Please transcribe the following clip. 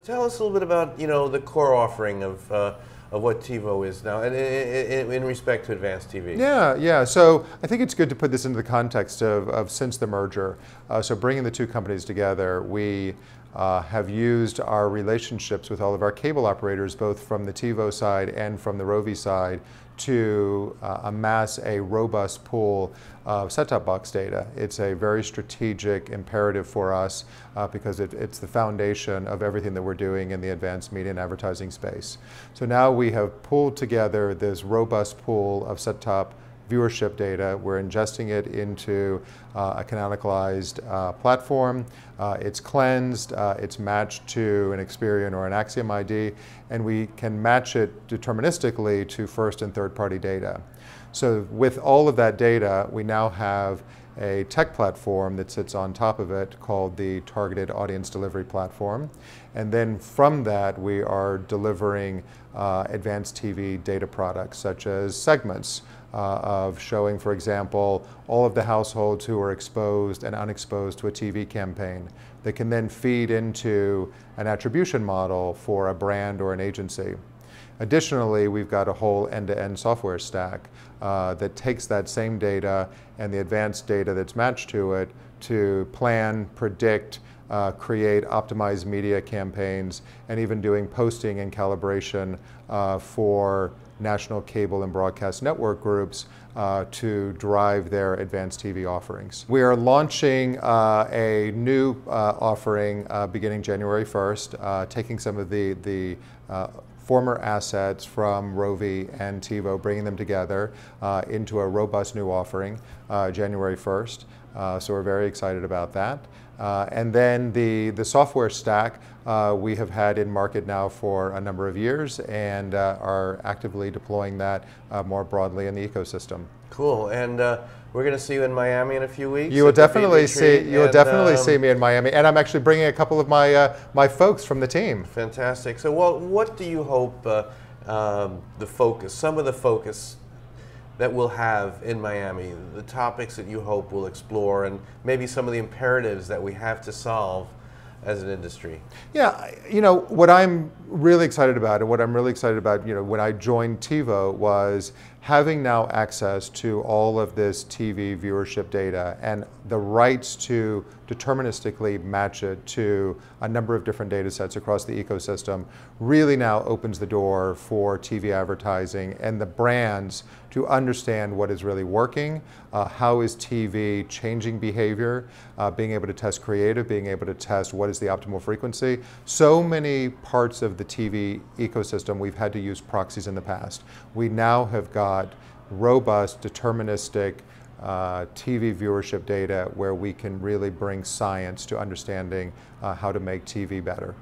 Tell us a little bit about the core offering of what TiVo is now, and in respect to advanced TV. Yeah. So I think it's good to put this into the context of since the merger. So bringing the two companies together, we have used our relationships with all of our cable operators, both from the TiVo side and from the Rovi side, to amass a robust pool of set-top box data. It's a very strategic imperative for us because it's the foundation of everything that we're doing in the advanced media and advertising space. So now we have pulled together this robust pool of set-top viewership data. We're ingesting it into a canonicalized platform. It's cleansed, it's matched to an Experian or an Axiom ID, and we can match it deterministically to first and third party data. So with all of that data, we now have a tech platform that sits on top of it called the Targeted Audience Delivery Platform. And then from that, we are delivering advanced TV data products such as segments of showing, for example, all of the households who are exposed and unexposed to a TV campaign. They can then feed into an attribution model for a brand or an agency. Additionally, we've got a whole end-to-end software stack that takes that same data and the advanced data that's matched to it to plan, predict, create optimized media campaigns, and even doing posting and calibration for national cable and broadcast network groups to drive their advanced TV offerings. We are launching a new offering beginning January 1st, taking some of the former assets from Rovi and TiVo, bringing them together into a robust new offering January 1st. So we're very excited about that. And then the software stack we have had in market now for a number of years and are actively deploying that more broadly in the ecosystem. Cool. And we're going to see you in Miami in a few weeks. You will definitely see me in Miami, and I'm actually bringing a couple of my folks from the team. Fantastic. So, well, what do you hope some of the focus that we'll have in Miami, the topics that you hope we'll explore, and maybe some of the imperatives that we have to solve as an industry? Yeah, what I'm really excited about, and what I'm really excited about, when I joined TiVo, was having now access to all of this TV viewership data and the rights to deterministically match it to a number of different data sets across the ecosystem really now opens the door for TV advertising and the brands to understand what is really working, how is TV changing behavior, being able to test creative, being able to test what is the optimal frequency. So many parts of the TV ecosystem we've had to use proxies in the past. We now have got robust, deterministic TV viewership data where we can really bring science to understanding how to make TV better.